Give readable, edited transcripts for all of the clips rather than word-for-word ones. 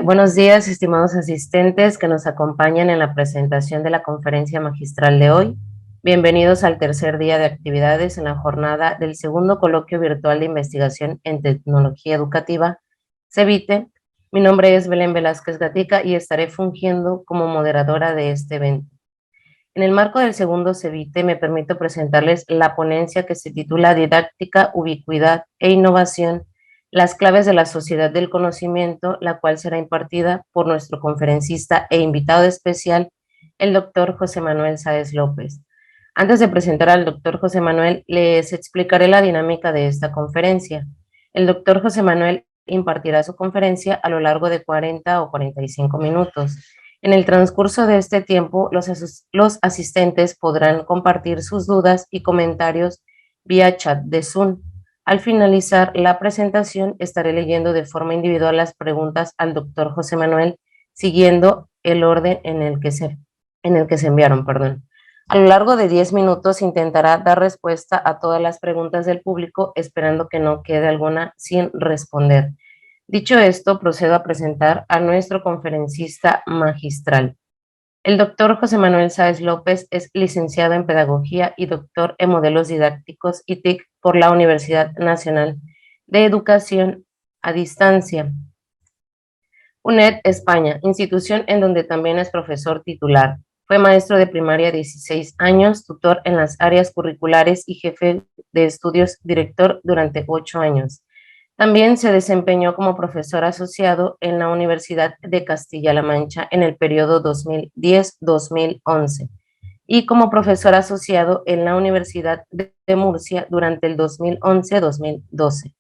Buenos días, estimados asistentes que nos acompañan en la presentación de la conferencia magistral de hoy. Bienvenidos al tercer día de actividades en la jornada del segundo coloquio virtual de investigación en tecnología educativa, CEVITE. Mi nombre es Belén Velázquez Gatica y estaré fungiendo como moderadora de este evento. En el marco del segundo CEVITE me permito presentarles la ponencia que se titula Didáctica, Ubicuidad e Innovación, las claves de la sociedad del conocimiento, la cual será impartida por nuestro conferencista e invitado especial, el doctor José Manuel Sáez López. Antes de presentar al doctor José Manuel, les explicaré la dinámica de esta conferencia. El doctor José Manuel impartirá su conferencia a lo largo de 40 o 45 minutos. En el transcurso de este tiempo, los asistentes podrán compartir sus dudas y comentarios vía chat de Zoom. Al finalizar la presentación, estaré leyendo de forma individual las preguntas al doctor José Manuel, siguiendo el orden en el que se enviaron. A lo largo de 10 minutos intentará dar respuesta a todas las preguntas del público, esperando que no quede alguna sin responder. Dicho esto, procedo a presentar a nuestro conferencista magistral. El doctor José Manuel Sáez López es licenciado en Pedagogía y doctor en Modelos Didácticos y TIC por la Universidad Nacional de Educación a Distancia, UNED España, institución en donde también es profesor titular. Fue maestro de primaria 16 años, tutor en las áreas curriculares y jefe de estudios director durante 8 años. También se desempeñó como profesor asociado en la Universidad de Castilla-La Mancha en el periodo 2010-2011 y como profesor asociado en la Universidad de Murcia durante el 2011-2012.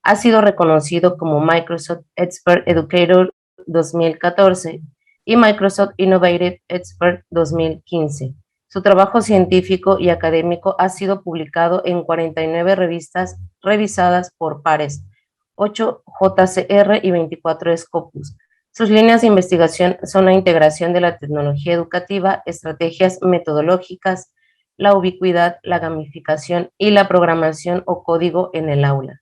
Ha sido reconocido como Microsoft Expert Educator 2014 y Microsoft Innovative Expert 2015. Su trabajo científico y académico ha sido publicado en 49 revistas revisadas por pares, 8 JCR y 24 Scopus. Sus líneas de investigación son la integración de la tecnología educativa, estrategias metodológicas, la ubicuidad, la gamificación y la programación o código en el aula.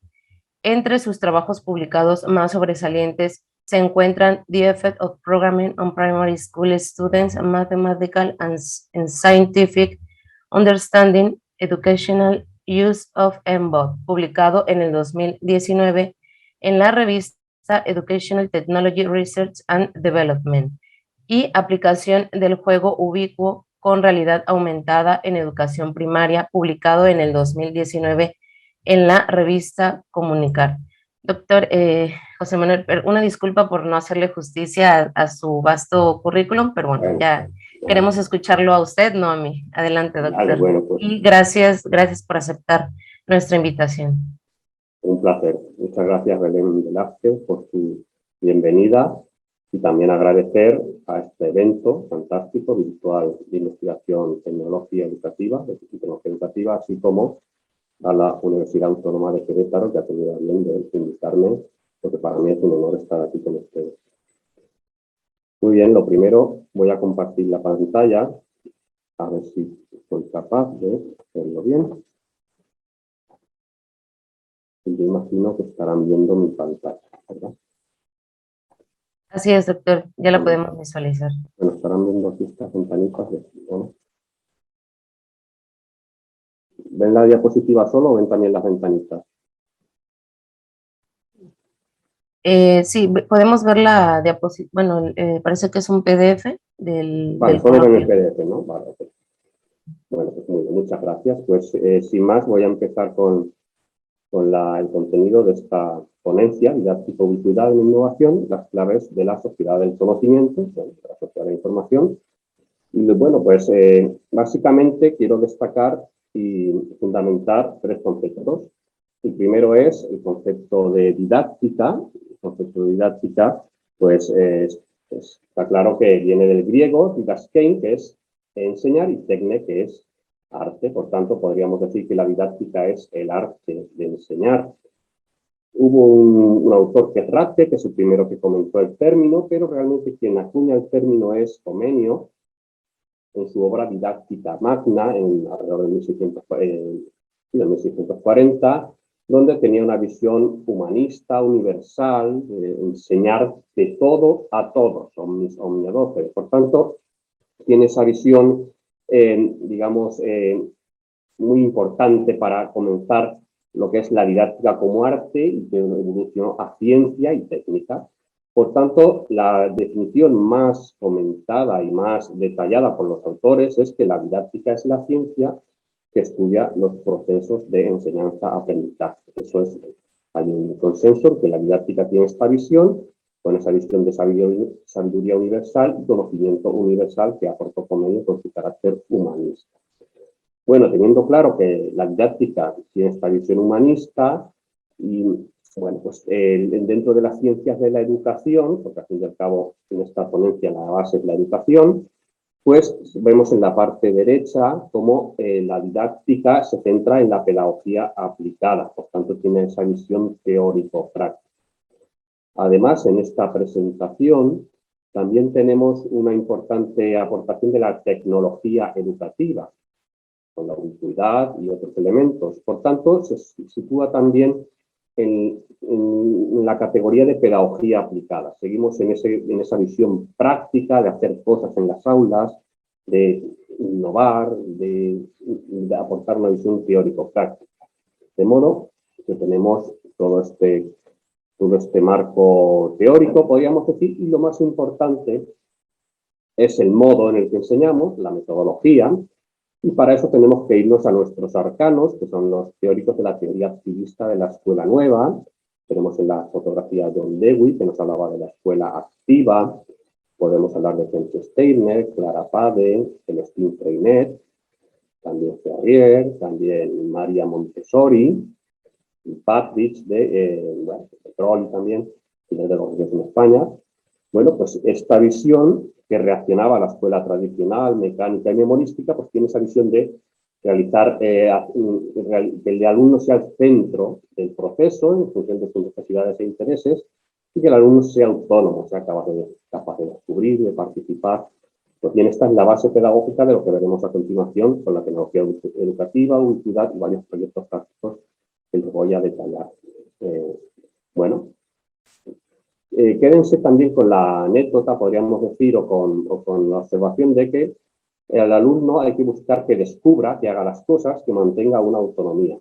Entre sus trabajos publicados más sobresalientes se encuentran The Effect of Programming on Primary School Students, Mathematical and Scientific Understanding, Educational Use of MBOT, publicado en el 2019 en la revista Educational Technology Research and Development, y Aplicación del juego ubicuo con realidad aumentada en educación primaria, publicado en el 2019 en la revista Comunicar. Doctor José Manuel, una disculpa por no hacerle justicia a su vasto currículum, pero bueno, ya queremos escucharlo a usted, no a mí. Adelante, doctor. Vale, bueno, pues, y gracias por aceptar nuestra invitación. Un placer. Muchas gracias, Belén Velázquez, por su bienvenida y también agradecer a este evento fantástico virtual de investigación tecnología educativa, así como a la Universidad Autónoma de Querétaro, que ha tenido bien de invitarme, porque para mí es un honor estar aquí con ustedes. Muy bien, lo primero, voy a compartir la pantalla, a ver si soy capaz de hacerlo bien. Y yo imagino que estarán viendo mi pantalla, ¿verdad? Así es, doctor, ya la podemos visualizar. Bueno, estarán viendo aquí estas ventanitas de aquí, ¿no? ¿Ven la diapositiva solo o ven también las ventanitas? Sí, podemos ver la diapositiva, bueno, parece que es un PDF del... Vale, del solo ven el coloquio. PDF, ¿no? Vale, ok. Bueno, pues muy bien, muchas gracias. Pues sin más voy a empezar con el contenido de esta ponencia, didáctica, ubicuidad e innovación, las claves de la sociedad del conocimiento, de la sociedad de la información. Y bueno, pues básicamente quiero destacar y fundamentar 3 conceptos. El primero es el concepto de didáctica. El concepto de didáctica, pues está claro que viene del griego, didaskein, que es enseñar, y tecne, que es arte. Por tanto, podríamos decir que la didáctica es el arte de enseñar. Hubo un autor que es Ratke, que es el primero que comentó el término, pero realmente quien acuña el término es Comenio, en su obra Didáctica Magna, alrededor de 1640, donde tenía una visión humanista, universal, de enseñar de todo a todos, omnis omnia docere. Por tanto, tiene esa visión, digamos, muy importante para comenzar lo que es la didáctica como arte y que evolucionó a ciencia y técnica. Por tanto, la definición más comentada y más detallada por los autores es que la didáctica es la ciencia que estudia los procesos de enseñanza-aprendizaje. Eso es, hay un consenso que la didáctica tiene esta visión, con esa visión de sabiduría universal y conocimiento universal que aportó con ello con su carácter humanista. Bueno, teniendo claro que la didáctica tiene esta visión humanista y, bueno, pues dentro de las ciencias de la educación, porque al fin y al cabo en esta ponencia la base es la educación, pues vemos en la parte derecha cómo la didáctica se centra en la pedagogía aplicada, por tanto tiene esa visión teórico-práctica. Además, en esta presentación también tenemos una importante aportación de la tecnología educativa, con la ubicuidad y otros elementos. Por tanto, se sitúa también en la categoría de pedagogía aplicada. Seguimos en esa visión práctica de hacer cosas en las aulas, de innovar, de aportar una visión teórico-práctica. De modo que tenemos todo este marco teórico, podríamos decir, y lo más importante es el modo en el que enseñamos, la metodología, y para eso tenemos que irnos a nuestros arcanos, que son los teóricos de la teoría activista de la Escuela Nueva. Tenemos en la fotografía a John Dewey, que nos hablaba de la escuela activa. Podemos hablar de Kent Steiner, Clara Pade, Celestine Freinet, también Ferrier, también María Montessori, y Patrick de Petroli también, y de los en España. Bueno, pues esta visión que reaccionaba a la escuela tradicional, mecánica y memorística, pues tiene esa visión de realizar, que el alumno sea el centro del proceso en función de sus necesidades e intereses y que el alumno sea autónomo, sea capaz de descubrir, de participar. Pues bien, esta es la base pedagógica de lo que veremos a continuación con la tecnología educativa, ubicuidad y varios proyectos prácticos que les voy a detallar. Bueno, quédense también con la anécdota, podríamos decir, o con la observación de que al alumno hay que buscar que descubra, que haga las cosas, que mantenga una autonomía.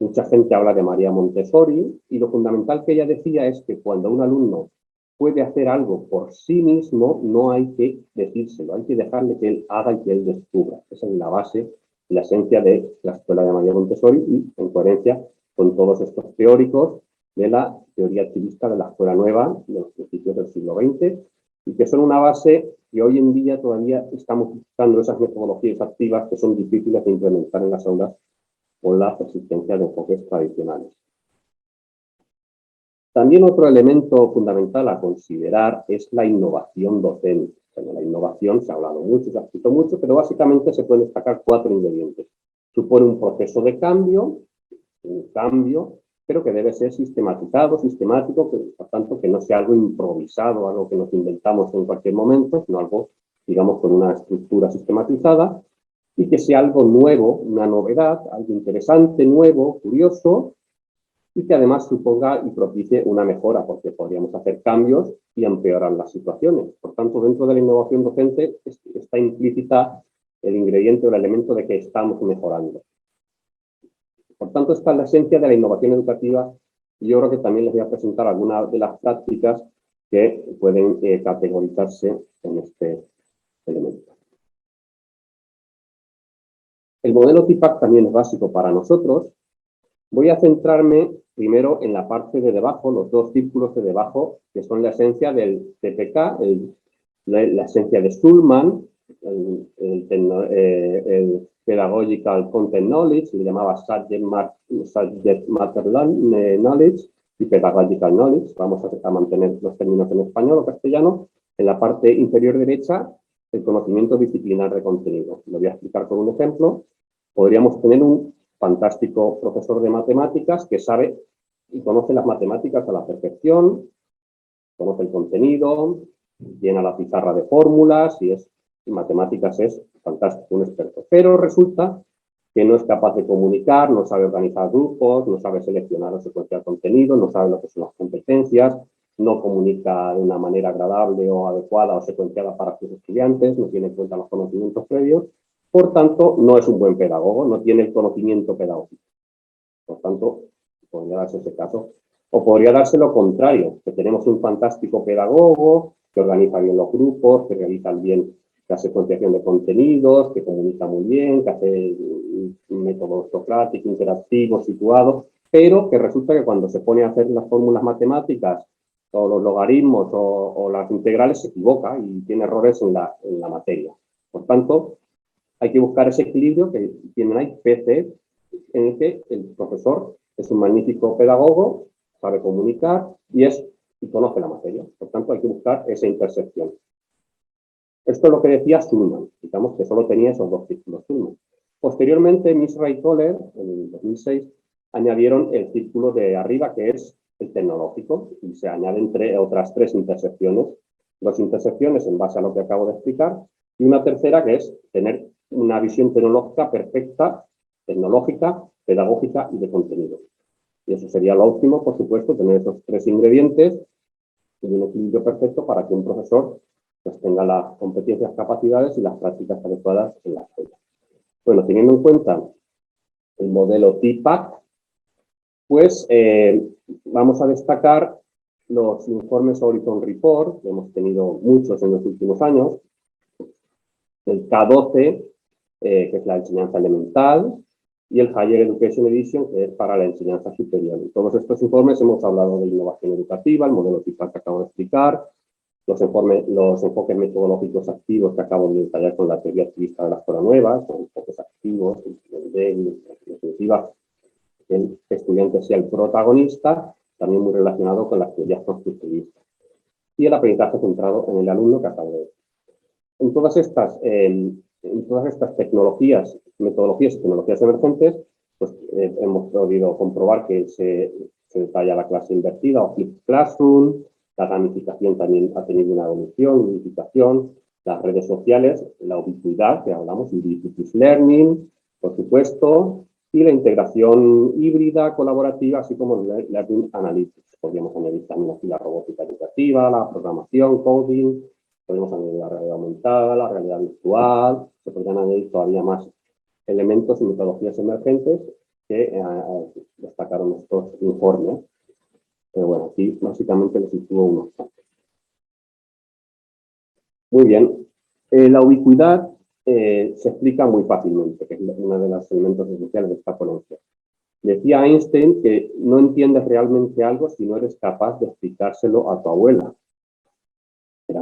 Mucha gente habla de María Montessori y lo fundamental que ella decía es que cuando un alumno puede hacer algo por sí mismo, no hay que decírselo, hay que dejarle que él haga y que él descubra. Esa es la base, la esencia de la escuela de María Montessori y en coherencia con todos estos teóricos de la teoría activista de la Escuela Nueva de los principios del siglo XX y que son una base que hoy en día todavía estamos buscando esas metodologías activas que son difíciles de implementar en las aulas por la persistencia de enfoques tradicionales. También otro elemento fundamental a considerar es la innovación docente. Bueno, la innovación se ha hablado mucho, se ha escrito mucho, pero básicamente se pueden destacar 4 ingredientes. Supone un proceso de cambio, pero que debe ser sistematizado, sistemático, por tanto que no sea algo improvisado, algo que nos inventamos en cualquier momento, sino algo, digamos, con una estructura sistematizada y que sea algo nuevo, una novedad, algo interesante, nuevo, curioso y que además suponga y propicie una mejora, porque podríamos hacer cambios y empeorar las situaciones. Por tanto, dentro de la innovación docente está implícita el ingrediente o el elemento de que estamos mejorando. Por tanto, esta es la esencia de la innovación educativa y yo creo que también les voy a presentar algunas de las prácticas que pueden categorizarse en este elemento. El modelo TIPAC también es básico para nosotros. Voy a centrarme primero en la parte de debajo, los 2 círculos de debajo, que son la esencia del TPK, la esencia de Schulman, el Pedagogical Content Knowledge, se le llamaba Subject Matter Knowledge y Pedagogical Knowledge. Vamos a mantener los términos en español o castellano. En la parte inferior derecha, el conocimiento disciplinar de contenido. Lo voy a explicar con un ejemplo. Podríamos tener un fantástico profesor de matemáticas que sabe y conoce las matemáticas a la perfección, conoce el contenido, llena la pizarra de fórmulas y en matemáticas es fantástico, un experto. Pero resulta que no es capaz de comunicar, no sabe organizar grupos, no sabe seleccionar o secuenciar contenido, no sabe lo que son las competencias, no comunica de una manera agradable o adecuada o secuenciada para sus estudiantes, no tiene en cuenta los conocimientos previos, por tanto, no es un buen pedagogo, no tiene el conocimiento pedagógico. Por tanto, podría darse ese caso. O podría darse lo contrario, que tenemos un fantástico pedagogo que organiza bien los grupos, que realiza bien la secuenciación de contenidos, que comunica muy bien, que hace un método socrático, interactivo, situado, pero que resulta que cuando se pone a hacer las fórmulas matemáticas o los logaritmos o las integrales se equivoca y tiene errores en la materia. Por tanto, hay que buscar ese equilibrio que tienen ahí PC, en el que el profesor es un magnífico pedagogo, sabe comunicar y conoce la materia. Por tanto, hay que buscar esa intersección. Esto es lo que decía Schulman, digamos que solo tenía esos dos círculos Schulman. Posteriormente, Misra y Kohler, en el 2006, añadieron el círculo de arriba, que es el tecnológico, y se añaden otras tres intersecciones. Dos intersecciones en base a lo que acabo de explicar, y una tercera que es tener una visión tecnológica perfecta, tecnológica, pedagógica y de contenido. Y eso sería lo óptimo, por supuesto, tener esos tres ingredientes y un equilibrio perfecto para que un profesor pues, tenga las competencias, capacidades y las prácticas adecuadas en la escuela. Bueno, teniendo en cuenta el modelo TPACK, pues vamos a destacar los informes Horizon Report, que hemos tenido muchos en los últimos años, el K12, que es la enseñanza elemental, y el Higher Education Edition, que es para la enseñanza superior. En todos estos informes hemos hablado de innovación educativa, el modelo TPACK que acabo de explicar, los enfoques metodológicos activos que acabo de detallar con la teoría activista de la escuela nueva, con enfoques activos, en definitiva, que el estudiante sea el protagonista, también muy relacionado con las teorías constructivistas. Y el aprendizaje centrado en el alumno que acabo de decir. En todas estas tecnologías, metodologías y tecnologías emergentes, pues hemos podido comprobar que se detalla la clase invertida o flipped classroom, la gamificación también ha tenido una evolución, unificación, las redes sociales, la ubicuidad, que hablamos, ubiquitous learning, por supuesto, y la integración híbrida, colaborativa, así como el Learning Analytics. Podríamos añadir también aquí la robótica educativa, la programación, coding, podemos añadir la realidad aumentada, la realidad virtual, se podrían añadir todavía más elementos y metodologías emergentes que destacaron estos informes. Pero bueno, aquí básicamente les sitúo unos cuantos. Muy bien. La ubicuidad se explica muy fácilmente, que es uno de los elementos esenciales de esta ponencia. Decía Einstein que no entiendes realmente algo si no eres capaz de explicárselo a tu abuela. Es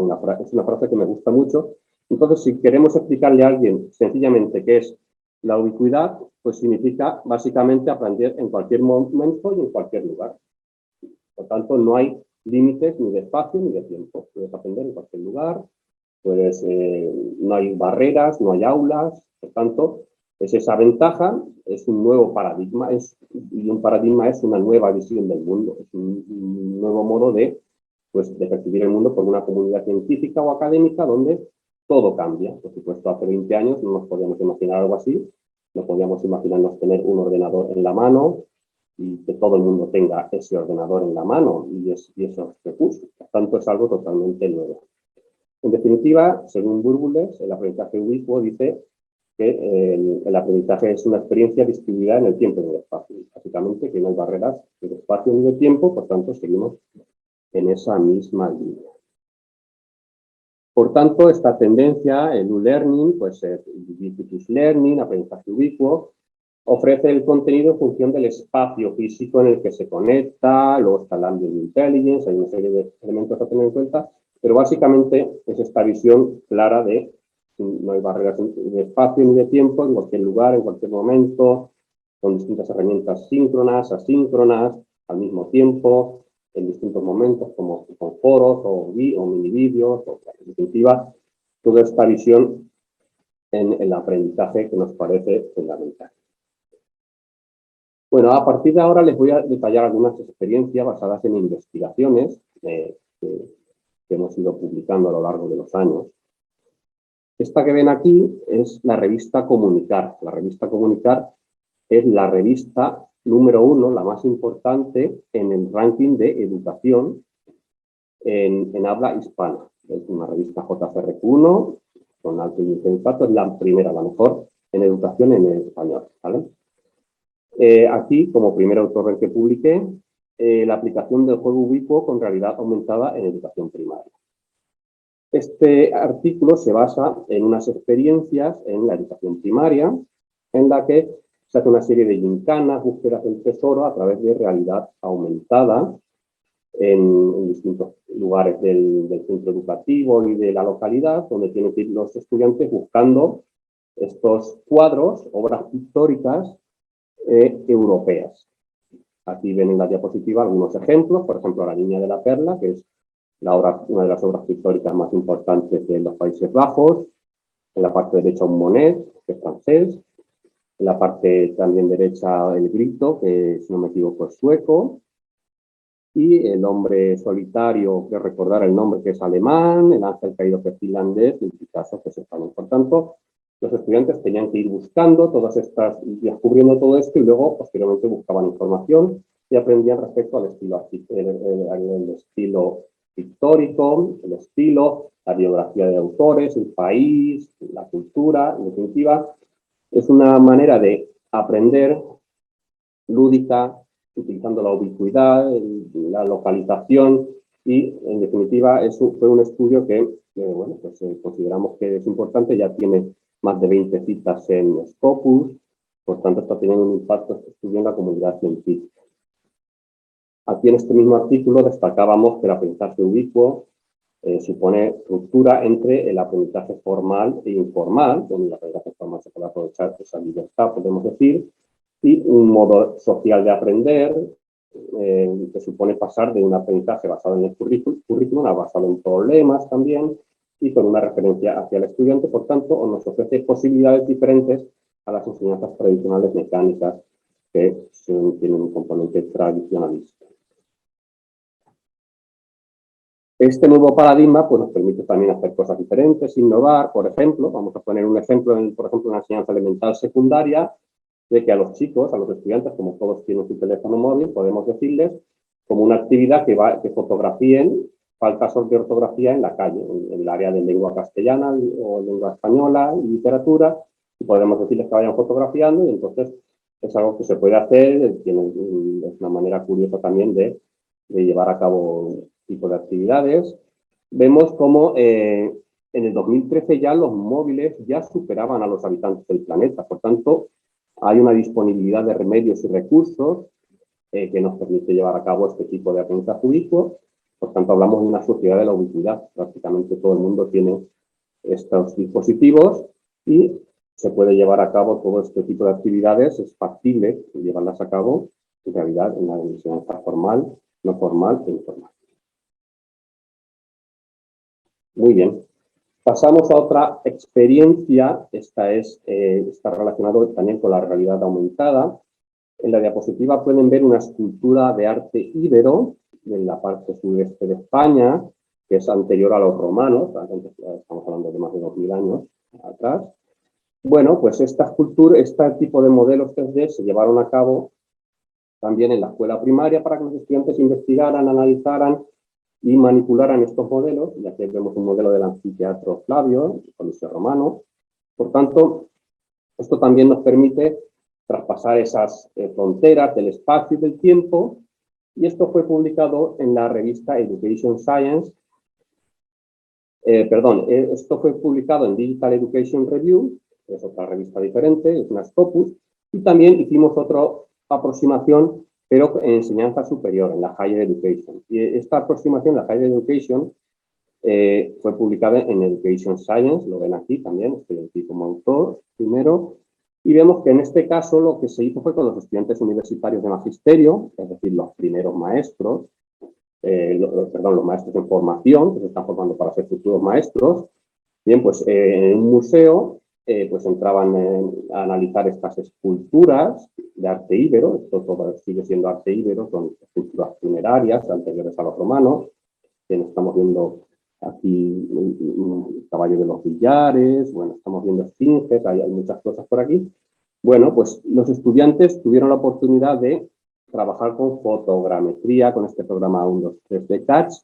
una frase que me gusta mucho. Entonces, si queremos explicarle a alguien sencillamente qué es la ubicuidad, pues significa básicamente aprender en cualquier momento y en cualquier lugar. Por tanto, no hay límites ni de espacio ni de tiempo. Puedes aprender en cualquier lugar, no hay barreras, no hay aulas. Por tanto, es esa ventaja, es un nuevo paradigma, y un paradigma es una nueva visión del mundo, es un nuevo modo de percibir el mundo por una comunidad científica o académica donde todo cambia. Por supuesto, hace 20 años no nos podíamos imaginar algo así, no podíamos imaginarnos tener un ordenador en la mano y que todo el mundo tenga ese ordenador en la mano y esos recursos. Por tanto, es algo totalmente nuevo. En definitiva, según Burbules, el aprendizaje ubicuo dice que el aprendizaje es una experiencia distribuida en el tiempo y en el espacio. Básicamente, que no hay barreras ni de espacio ni de tiempo, por tanto, seguimos en esa misma línea. Por tanto, esta tendencia, el U-Learning, pues el Ubiquitous Learning, aprendizaje ubicuo, ofrece el contenido en función del espacio físico en el que se conecta, luego está el Ambient Intelligence, hay una serie de elementos a tener en cuenta, pero básicamente es esta visión clara de no hay barreras de espacio ni de tiempo, en cualquier lugar, en cualquier momento, con distintas herramientas síncronas, asíncronas, al mismo tiempo, en distintos momentos, como con foros o mini vídeos, o en definitiva, toda esta visión en el aprendizaje que nos parece fundamental. Bueno, a partir de ahora les voy a detallar algunas experiencias basadas en investigaciones que hemos ido publicando a lo largo de los años. Esta que ven aquí es la revista Comunicar. La revista Comunicar es la revista número 1, la más importante en el ranking de educación en habla hispana. Es una revista JCRQ1, con alto índice de impacto, es la primera, la mejor en educación en español, ¿vale? Aquí, como primer autor en que publiqué, la aplicación del juego ubicuo con realidad aumentada en educación primaria. Este artículo se basa en unas experiencias en la educación primaria, en la que se hace una serie de gincanas, búsquedas del tesoro a través de realidad aumentada en distintos lugares del centro educativo y de la localidad, donde tienen que ir los estudiantes buscando estos cuadros, obras pictóricas europeas. Aquí ven en la diapositiva algunos ejemplos, por ejemplo, La Niña de la Perla, que es una de las obras pictóricas más importantes de los Países Bajos. En la parte derecha un Monet, que es francés. En la parte también derecha el Grito, que si no me equivoco es sueco. Y El hombre solitario, que recordar el nombre, que es alemán. El ángel caído, que es finlandés. Y el Picasso, que es español. Por tanto, los estudiantes tenían que ir buscando todas estas, descubriendo todo esto, y luego posteriormente buscaban información y aprendían respecto al estilo, el estilo pictórico, el estilo, la biografía de autores, el país, la cultura. En definitiva, es una manera de aprender lúdica, utilizando la ubicuidad, la localización, y en definitiva eso fue un estudio que bueno, pues, consideramos que es importante. Ya tiene más de 20 citas en Scopus, por tanto está teniendo un impacto en la comunidad científica. Aquí en este mismo artículo destacábamos que el aprendizaje ubicuo supone ruptura entre el aprendizaje formal e informal. En el aprendizaje formal se puede aprovechar esa libertad, podemos decir, y un modo social de aprender que supone pasar de un aprendizaje basado en el currículum a basado en problemas también, y con una referencia hacia el estudiante. Por tanto, nos ofrece posibilidades diferentes a las enseñanzas tradicionales mecánicas que tienen un componente tradicionalista. Este nuevo paradigma pues, nos permite también hacer cosas diferentes, innovar. Por ejemplo, vamos a poner un ejemplo, por ejemplo, en la enseñanza elemental secundaria, de que a los chicos, a los estudiantes, como todos tienen su teléfono móvil, podemos decirles como una actividad que fotografíen faltas de ortografía en la calle, en el área de lengua castellana o lengua española y literatura, y podemos decirles que vayan fotografiando, y entonces es algo que se puede hacer. Es una manera curiosa también de llevar a cabo tipo de actividades. Vemos cómo en el 2013 ya los móviles ya superaban a los habitantes del planeta. Por tanto, hay una disponibilidad de remedios y recursos que nos permite llevar a cabo este tipo de aprendizaje ubicuo. Por tanto, hablamos de una sociedad de la ubicuidad. Prácticamente todo el mundo tiene estos dispositivos y se puede llevar a cabo todo este tipo de actividades. Es factible llevarlas a cabo, en realidad, en la enseñanza formal, no formal e informal. Muy bien. Pasamos a otra experiencia. Esta está relacionada también con la realidad aumentada. En la diapositiva pueden ver una escultura de arte íbero en la parte sureste de España, que es anterior a los romanos. Estamos hablando de más de 2000 años atrás. Bueno, pues esta escultura, este tipo de modelos 3D se llevaron a cabo también en la escuela primaria para que los estudiantes investigaran, analizaran y manipularan estos modelos. Y aquí vemos un modelo del anfiteatro Flavio, el Coliseo Romano. Por tanto, esto también nos permite traspasar esas fronteras del espacio y del tiempo, y esto fue publicado en la revista Education Science. Esto fue publicado en Digital Education Review, que es otra revista diferente, es una Scopus, y también hicimos otra aproximación, pero en enseñanza superior, en la Higher Education. Y esta aproximación, la Higher Education, fue publicada en Education Science, lo ven aquí también, estoy aquí como autor primero, y vemos que en este caso lo que se hizo fue con los estudiantes universitarios de magisterio, es decir, los primeros maestros, los maestros en formación, que se están formando para ser futuros maestros. Bien, pues en un museo pues entraban a analizar estas esculturas de arte íbero. Esto todo sigue siendo arte íbero, son esculturas funerarias anteriores a los romanos, que estamos viendo aquí un caballo de los billares, bueno, estamos viendo esfinges, hay muchas cosas por aquí. Bueno, pues los estudiantes tuvieron la oportunidad de trabajar con fotogrametría, con este programa 123D Catch,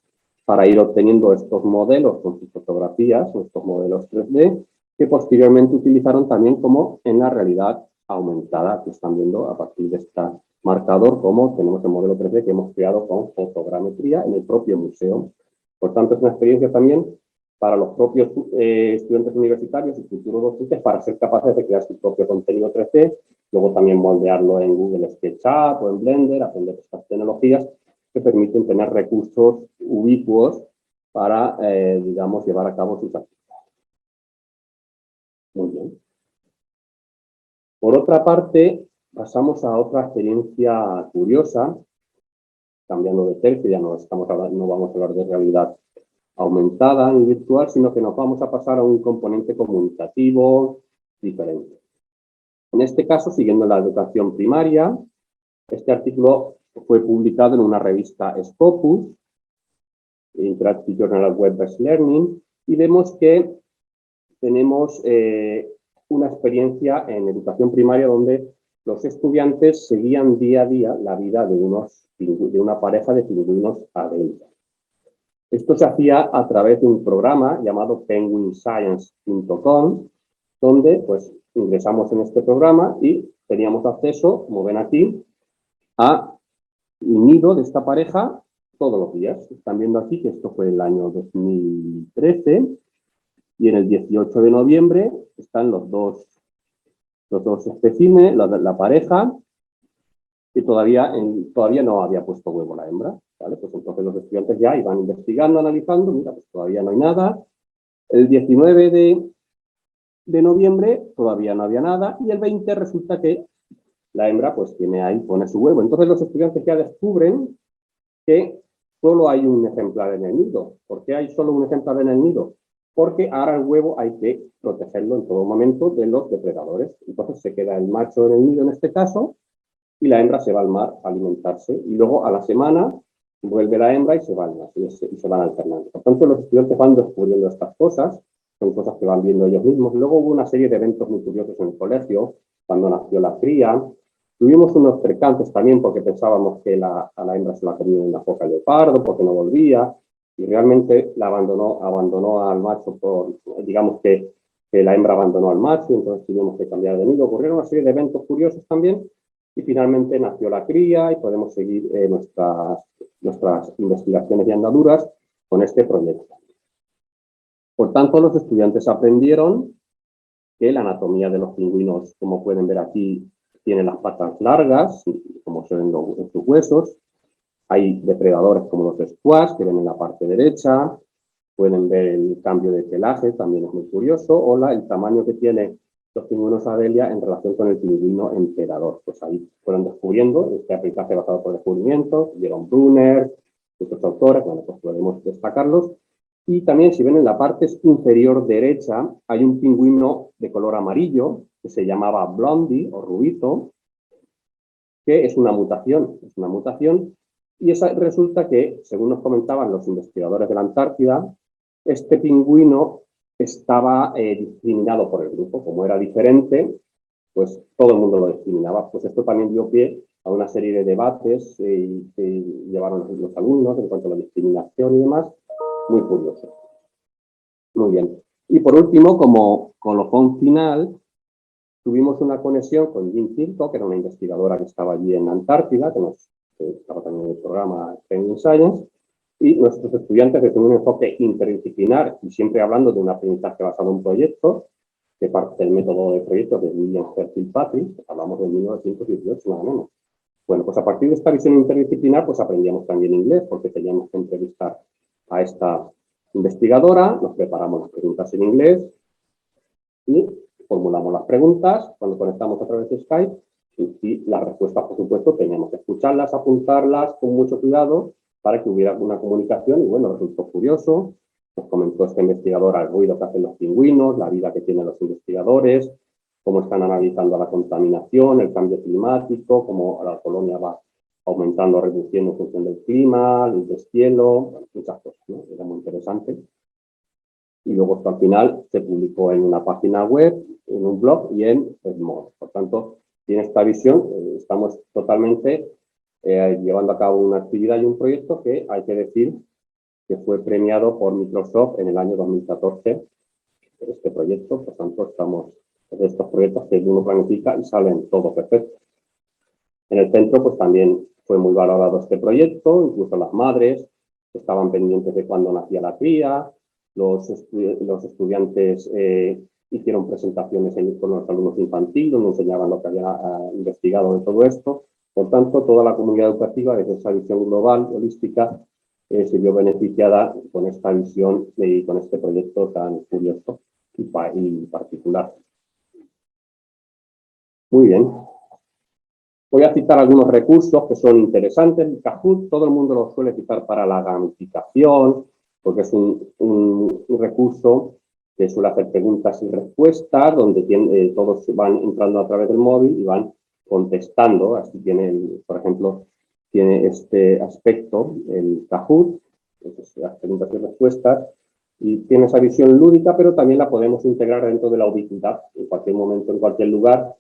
para ir obteniendo estos modelos con sus fotografías, estos modelos 3D, que posteriormente utilizaron también como en la realidad aumentada, que están viendo a partir de este marcador, como tenemos el modelo 3D que hemos creado con fotogrametría en el propio museo. Por tanto, es una experiencia también para los propios estudiantes universitarios y futuros docentes para ser capaces de crear su propio contenido 3D, luego también moldearlo en Google SketchUp o en Blender, aprender estas tecnologías que permiten tener recursos ubicuos para, digamos, llevar a cabo sus actividades. Muy bien. Por otra parte, pasamos a otra experiencia curiosa, cambiando de tercio, ya no vamos a hablar de realidad aumentada ni virtual, sino que nos vamos a pasar a un componente comunicativo diferente. En este caso, siguiendo la educación primaria, este artículo fue publicado en una revista Scopus, Interactive Journal of Web-Based Learning, y vemos que tenemos una experiencia en educación primaria donde los estudiantes seguían día a día la vida de una pareja de pingüinos adultos. Esto se hacía a través de un programa llamado penguinscience.com, donde pues ingresamos en este programa y teníamos acceso, como ven aquí, a un nido de esta pareja todos los días. Están viendo aquí que esto fue el año 2013 y en el 18 de noviembre están los dos especímenes, la pareja, y todavía no había puesto huevo la hembra, ¿vale? Pues entonces los estudiantes ya iban investigando, analizando, mira, pues todavía no hay nada. El 19 de noviembre todavía no había nada, y el 20 resulta que la hembra pues tiene ahí, pone su huevo. Entonces los estudiantes ya descubren que solo hay un ejemplar en el nido. ¿Por qué hay solo un ejemplar en el nido? Porque ahora el huevo hay que protegerlo en todo momento de los depredadores. Entonces se queda el macho en el nido en este caso, y la hembra se va al mar a alimentarse, y luego a la semana vuelve la hembra y se van alternando. Por tanto, los estudiantes van descubriendo estas cosas, son cosas que van viendo ellos mismos. Luego hubo una serie de eventos muy curiosos en el colegio, cuando nació la cría. Tuvimos unos percances también porque pensábamos que a la hembra se la comía una foca leopardo porque no volvía, y realmente la abandonó al macho digamos que la hembra abandonó al macho, entonces tuvimos que cambiar de nido. Ocurrieron una serie de eventos curiosos también, y finalmente nació la cría y podemos seguir nuestras investigaciones y andaduras con este proyecto. Por tanto, los estudiantes aprendieron que la anatomía de los pingüinos, como pueden ver aquí, tiene las patas largas, como se ven en sus huesos. Hay depredadores como los squash, que ven en la parte derecha. Pueden ver el cambio de pelaje, también es muy curioso. O el tamaño que tiene los pingüinos Adelia en relación con el pingüino emperador. Pues ahí fueron descubriendo este aprendizaje basado por descubrimientos, Jerome Brunner, otros autores, bueno, pues podemos destacarlos. Y también, si ven en la parte inferior derecha, hay un pingüino de color amarillo que se llamaba Blondie o Rubito, que es una mutación, y resulta que, según nos comentaban los investigadores de la Antártida, este pingüino estaba discriminado por el grupo. Como era diferente, pues todo el mundo lo discriminaba. Pues esto también dio pie a una serie de debates que llevaron los alumnos en cuanto a la discriminación y demás. Muy curioso. Muy bien. Y por último, como colofón final, tuvimos una conexión con Jean Circo, que era una investigadora que estaba allí en Antártida, que estaba también en el programa Penguin Science, y nuestros estudiantes desde un enfoque interdisciplinar y siempre hablando de un aprendizaje basado en proyectos, que parte del método de proyectos de William Fairfield-Patrick, hablamos de 1918 nada menos. Bueno, pues a partir de esta visión interdisciplinar, pues aprendíamos también inglés, porque teníamos que entrevistar a esta investigadora, nos preparamos las preguntas en inglés y formulamos las preguntas cuando conectamos a través de Skype, y las respuestas, por supuesto, teníamos que escucharlas, apuntarlas con mucho cuidado para que hubiera una comunicación. Y bueno, resultó curioso. Nos comentó esta investigadora el ruido que hacen los pingüinos, la vida que tienen los investigadores, cómo están analizando la contaminación, el cambio climático, cómo la colonia va aumentando o reduciendo en función del clima, el deshielo, bueno, muchas cosas, ¿no? Era muy interesante. y luego esto al final se publicó en una página web, en un blog y en Edmodo. Por tanto, tiene esta visión, estamos totalmente llevando a cabo una actividad y un proyecto que hay que decir que fue premiado por Microsoft en el año 2014, este proyecto. Por tanto, estamos de estos proyectos que uno planifica y salen todo perfecto. En el centro, pues también fue muy valorado este proyecto, incluso las madres estaban pendientes de cuándo nacía la cría, los estudiantes hicieron presentaciones con los alumnos infantiles, donde enseñaban lo que habían investigado de todo esto. Por tanto, toda la comunidad educativa, desde esa visión global, holística, se vio beneficiada con esta visión y con este proyecto tan curioso y particular. Muy bien. Voy a citar algunos recursos que son interesantes. El Kahoot, todo el mundo lo suele citar para la gamificación, porque es un recurso que suele hacer preguntas y respuestas, donde todos van entrando a través del móvil y van contestando. Así tiene, por ejemplo, tiene este aspecto, el Kahoot, las preguntas y respuestas, y tiene esa visión lúdica, pero también la podemos integrar dentro de la ubicuidad, en cualquier momento, en cualquier lugar.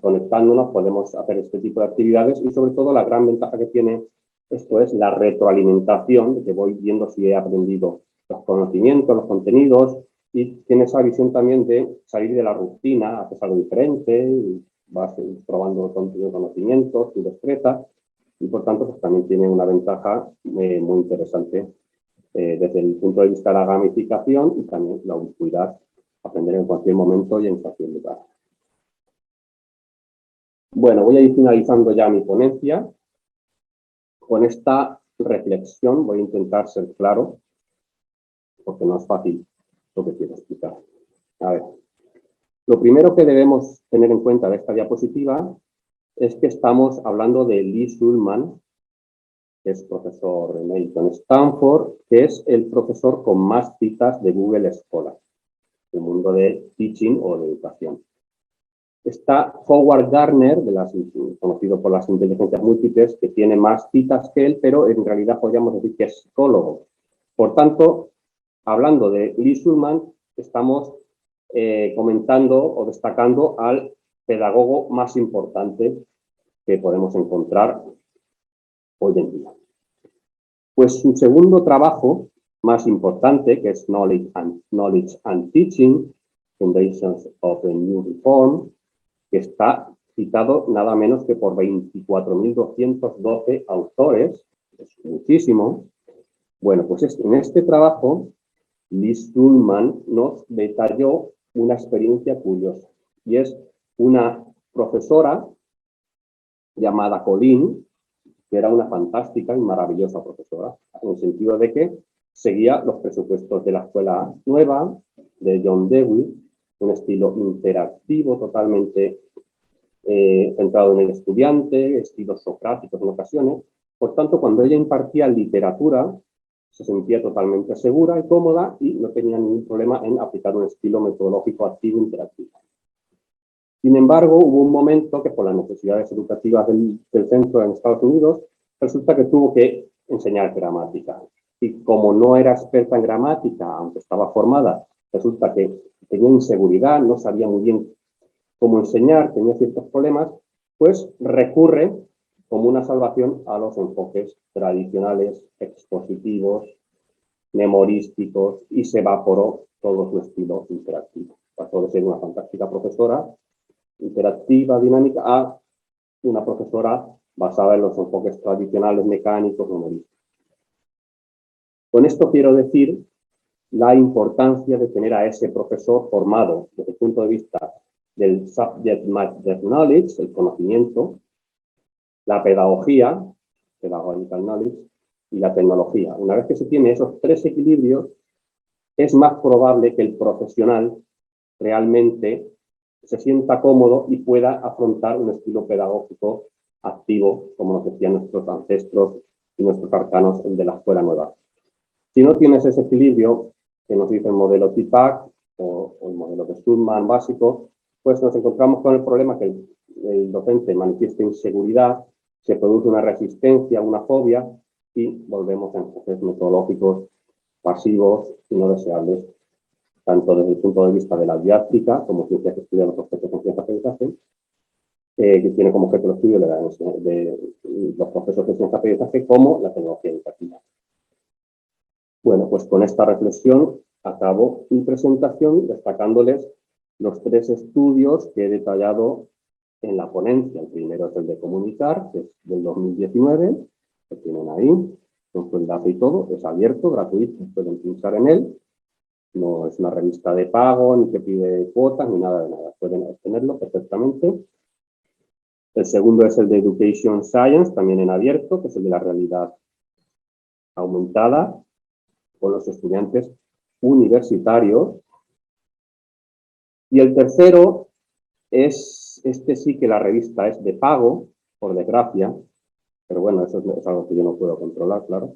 Conectándonos podemos hacer este tipo de actividades y sobre todo la gran ventaja que tiene esto es la retroalimentación, de que voy viendo si he aprendido los conocimientos, los contenidos, y tiene esa visión también de salir de la rutina, haces algo diferente, vas probando conocimientos, tu destreza, y por tanto pues, también tiene una ventaja muy interesante desde el punto de vista de la gamificación y también la ubicuidad, aprender en cualquier momento y en cualquier lugar. Bueno, voy a ir finalizando ya mi ponencia. Con esta reflexión voy a intentar ser claro, porque no es fácil lo que quiero explicar. A ver, lo primero que debemos tener en cuenta de esta diapositiva es que estamos hablando de Lee Shulman, que es profesor emérito en Stanford, que es el profesor con más citas de Google Scholar, el mundo de teaching o de educación. Está Howard Gardner, conocido por las inteligencias múltiples, que tiene más citas que él, pero en realidad podríamos decir que es psicólogo. Por tanto, hablando de Lee Shulman, estamos comentando o destacando al pedagogo más importante que podemos encontrar hoy en día. Pues su segundo trabajo más importante, que es Knowledge and Teaching, Foundations of a New Reform, que está citado nada menos que por 24.212 autores, es muchísimo. Bueno, pues en este trabajo, Lee Shulman nos detalló una experiencia curiosa, y es una profesora llamada Colleen, que era una fantástica y maravillosa profesora, en el sentido de que seguía los presupuestos de la escuela nueva, de John Dewey, un estilo interactivo totalmente centrado en el estudiante, estilos socráticos en ocasiones. Por tanto, cuando ella impartía literatura, se sentía totalmente segura y cómoda y no tenía ningún problema en aplicar un estilo metodológico activo interactivo. Sin embargo, hubo un momento que por las necesidades educativas del centro en Estados Unidos, resulta que tuvo que enseñar gramática. Y como no era experta en gramática, aunque estaba formada, resulta que tenía inseguridad, no sabía muy bien cómo enseñar, tenía ciertos problemas, pues recurre como una salvación a los enfoques tradicionales, expositivos, memorísticos, y se evaporó todo su estilo interactivo. Pasó de ser una fantástica profesora interactiva, dinámica, a una profesora basada en los enfoques tradicionales, mecánicos, memorísticos. Con esto quiero decir la importancia de tener a ese profesor formado desde el punto de vista del subject matter knowledge, el conocimiento, la pedagogía, pedagogical knowledge, y la tecnología. Una vez que se tiene esos tres equilibrios, es más probable que el profesional realmente se sienta cómodo y pueda afrontar un estilo pedagógico activo, como nos decían nuestros ancestros y nuestros arcanos de la escuela nueva. Si no tienes ese equilibrio, que nos dice el modelo TPACK o el modelo de Shulman básico, pues nos encontramos con el problema que el docente manifiesta inseguridad, se produce una resistencia, una fobia, y volvemos a enfoques metodológicos pasivos y no deseables tanto desde el punto de vista de la didáctica, como ciencia que estudia los procesos con ciencia de aprendizaje, que tiene como objeto el estudio de los procesos de ciencia de aprendizaje, como la tecnología educativa. Bueno, pues con esta reflexión acabo mi presentación destacándoles los 3 estudios que he detallado en la ponencia. El primero es el de comunicar, que es del 2019, que tienen ahí, con su enlace y todo, es abierto, gratuito, pueden pinchar en él. No es una revista de pago, ni que pide cuotas, ni nada de nada. Pueden obtenerlo perfectamente. El segundo es el de Education Science, también en abierto, que es el de la realidad aumentada con los estudiantes universitarios. Y el tercero es, este sí que la revista es de pago, por desgracia, pero bueno, eso es algo que yo no puedo controlar, claro.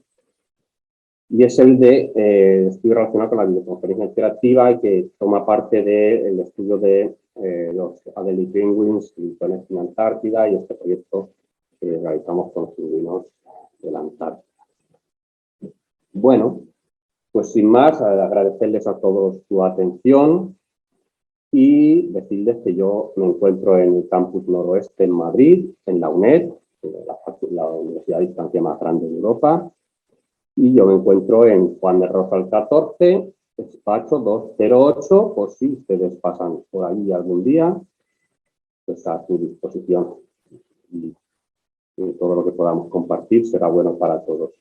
Y es el de estudio relacionado con la videoconferencia interactiva y que toma parte del estudio de los Adelie Penguins en Antártida y este proyecto que realizamos con los pingüinos de la Antártida. Bueno, pues sin más, agradecerles a todos su atención y decirles que yo me encuentro en el campus noroeste en Madrid, en la UNED, la universidad a distancia más grande de Europa, y yo me encuentro en Juan de Rosal 14, despacho 208, por si ustedes pasan por allí algún día, pues a su disposición. Y todo lo que podamos compartir será bueno para todos.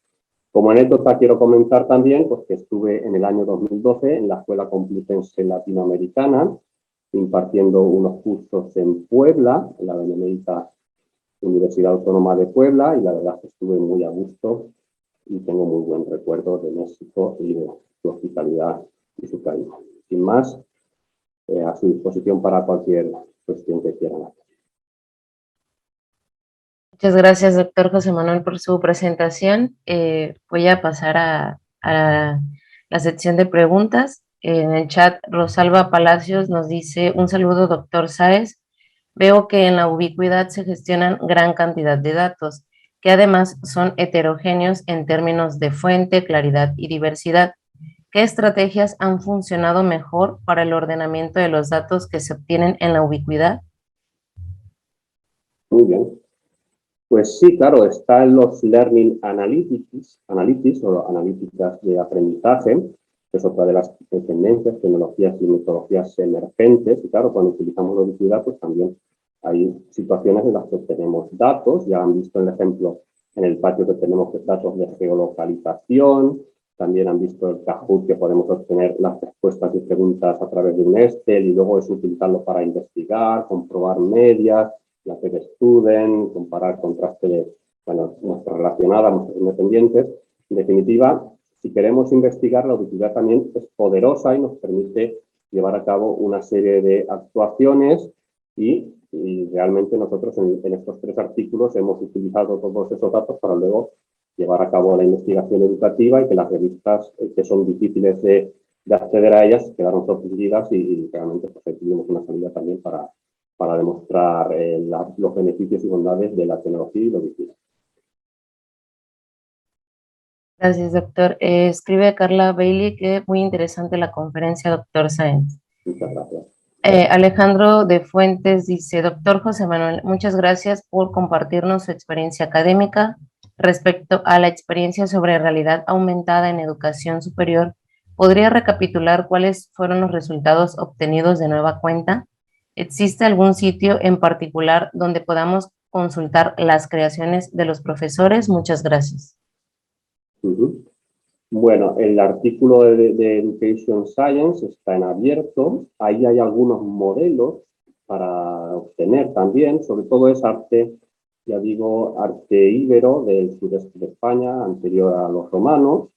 Como anécdota quiero comentar también pues, que estuve en el año 2012 en la Escuela Complutense Latinoamericana, impartiendo unos cursos en Puebla, en la Benemérita Universidad Autónoma de Puebla, y la verdad es que estuve muy a gusto y tengo muy buen recuerdo de México y de su hospitalidad y su cariño. Sin más, a su disposición para cualquier cuestión que quieran hacer. Muchas gracias, doctor José Manuel, por su presentación. Voy a pasar a la sección de preguntas. En el chat, Rosalba Palacios nos dice: un saludo, doctor Sáez. Veo que en la ubicuidad se gestionan gran cantidad de datos, que además son heterogéneos en términos de fuente, claridad y diversidad. ¿Qué estrategias han funcionado mejor para el ordenamiento de los datos que se obtienen en la ubicuidad? Muy bien. Pues sí, claro, están los Learning Analytics o analíticas de aprendizaje, que es otra de las tendencias, tecnologías y metodologías emergentes. Y claro, cuando utilizamos la ubicuidad, pues también hay situaciones en las que tenemos datos. Ya han visto el ejemplo en el patio que tenemos datos de geolocalización. También han visto el Kahoot, que podemos obtener las respuestas y preguntas a través de un Excel y luego es utilizarlo para investigar, comprobar medias, hacer student, comparar contraste de, bueno, muestras relacionadas, muestras independientes. En definitiva, si queremos investigar, la ubicuidad también es poderosa y nos permite llevar a cabo una serie de actuaciones y realmente nosotros en estos 3 artículos hemos utilizado todos esos datos para luego llevar a cabo la investigación educativa y que las revistas que son difíciles de acceder a ellas quedaron sorprendidas y realmente pues, tuvimos una salida también para demostrar los beneficios y bondades de la tecnología y la ubicuidad. Gracias, doctor. Escribe Carla Bailey que muy interesante la conferencia, doctor Sáenz. Muchas gracias. Alejandro de Fuentes dice: doctor José Manuel, muchas gracias por compartirnos su experiencia académica. Respecto a la experiencia sobre realidad aumentada en educación superior, ¿podría recapitular cuáles fueron los resultados obtenidos de nueva cuenta? ¿Existe algún sitio en particular donde podamos consultar las creaciones de los profesores? Muchas gracias. Bueno, el artículo de Education Science está en abierto. Ahí hay algunos modelos para obtener también. Sobre todo es arte, ya digo, arte íbero del sureste de España, anterior a los romanos.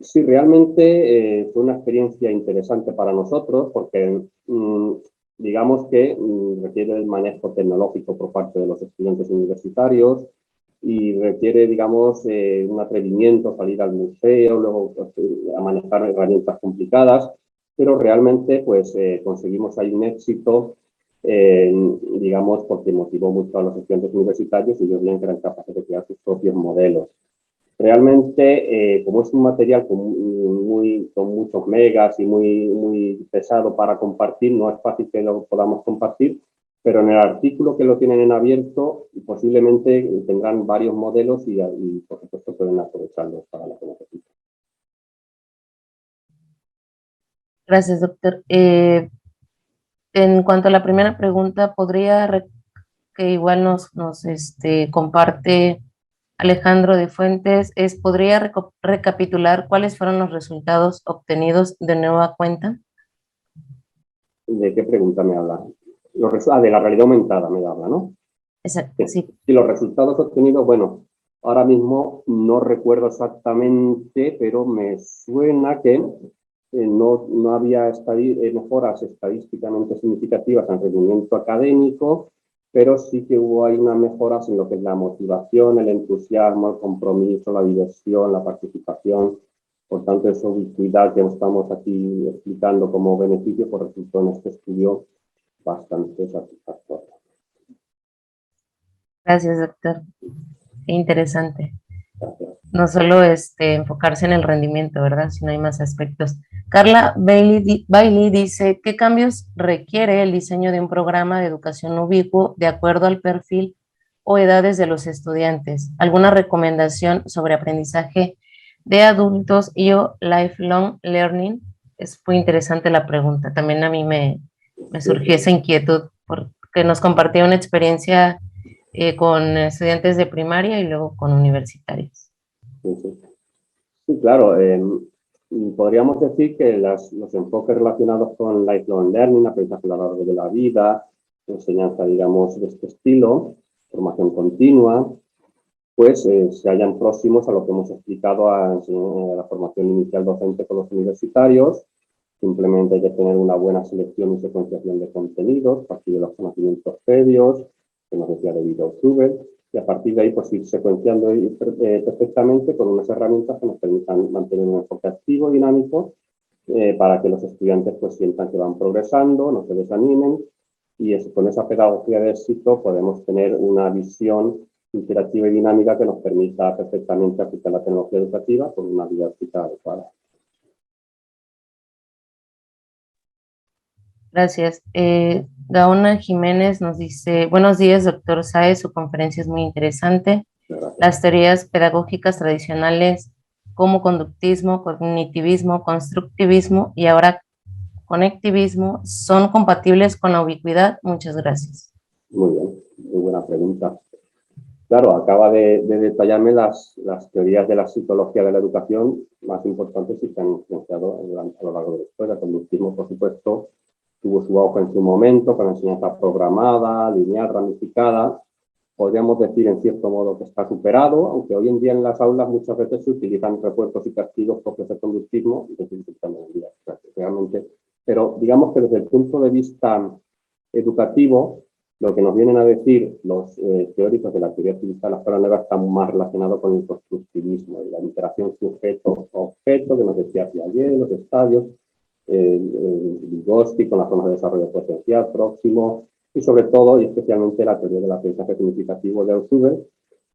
Sí, realmente fue una experiencia interesante para nosotros porque digamos que requiere el manejo tecnológico por parte de los estudiantes universitarios y requiere, digamos, un atrevimiento, salir al museo, luego a manejar herramientas complicadas, pero realmente pues conseguimos ahí un éxito, digamos, porque motivó mucho a los estudiantes universitarios y ellos bien que eran capaces de crear sus propios modelos. Realmente, como es un material con muchos megas y muy pesado para compartir, no es fácil que lo podamos compartir, pero en el artículo que lo tienen en abierto, posiblemente tendrán varios modelos y por supuesto, pueden aprovecharlos para la que necesiten. Gracias, doctor. En cuanto a la primera pregunta, ¿podría que igual nos comparte Alejandro de Fuentes, ¿podría recapitular cuáles fueron los resultados obtenidos de nueva cuenta? ¿De qué pregunta me habla? De la realidad aumentada me habla, ¿no? Exacto, sí. Y los resultados obtenidos, bueno, ahora mismo no recuerdo exactamente, pero me suena que no había mejoras estadísticamente significativas en rendimiento académico, pero sí que hubo ahí unas mejoras en lo que es la motivación, el entusiasmo, el compromiso, la diversión, la participación. Por tanto, esa ubicuidad que estamos aquí explicando como beneficio, pues resultó en este estudio bastante satisfactorio. Gracias, doctor. Qué interesante. Gracias. No solo enfocarse en el rendimiento, ¿verdad? Sino hay más aspectos. Carla Bailey dice, ¿qué cambios requiere el diseño de un programa de educación ubicuo de acuerdo al perfil o edades de los estudiantes? ¿Alguna recomendación sobre aprendizaje de adultos y o lifelong learning? Es muy interesante la pregunta. También a mí me surgió esa inquietud porque nos compartía una experiencia con estudiantes de primaria y luego con universitarios. Sí, sí. Sí, claro. Podríamos decir que los enfoques relacionados con lifelong learning, aprendizaje a lo largo de la vida, enseñanza, digamos, de este estilo, formación continua, pues se hallan próximos a lo que hemos explicado a la formación inicial docente con los universitarios. Simplemente hay que tener una buena selección y secuenciación de contenidos, partir de los conocimientos previos, que nos decía David O'Suber, y a partir de ahí pues ir secuenciando perfectamente con unas herramientas que nos permitan mantener un enfoque activo, dinámico, para que los estudiantes pues sientan que van progresando, no se desanimen, y con esa pedagogía de éxito podemos tener una visión interactiva y dinámica que nos permita perfectamente aplicar la tecnología educativa con una didáctica adecuada. Gracias. Gaona Jiménez nos dice, buenos días, doctor Sáez, su conferencia es muy interesante. Gracias. Las teorías pedagógicas tradicionales como conductismo, cognitivismo, constructivismo y ahora conectivismo son compatibles con la ubicuidad. Muchas gracias. Muy bien, muy buena pregunta. Claro, acaba de detallarme las teorías de la psicología de la educación más importantes y que han influenciado a lo largo de la historia. El conductismo, por supuesto, tuvo su auge en su momento con la enseñanza programada, lineal, ramificada. Podríamos decir, en cierto modo, que está superado, aunque hoy en día en las aulas muchas veces se utilizan refuerzos y castigos propios del conductismo, realmente. Pero digamos que desde el punto de vista educativo, lo que nos vienen a decir los teóricos de la teoría activista de la escuela nueva está más relacionado con el constructivismo y la interacción sujeto-objeto que nos decía Piaget, los estadios, Vygotsky con las formas de desarrollo potencial próximo y sobre todo y especialmente la teoría del aprendizaje significativo de Althusser,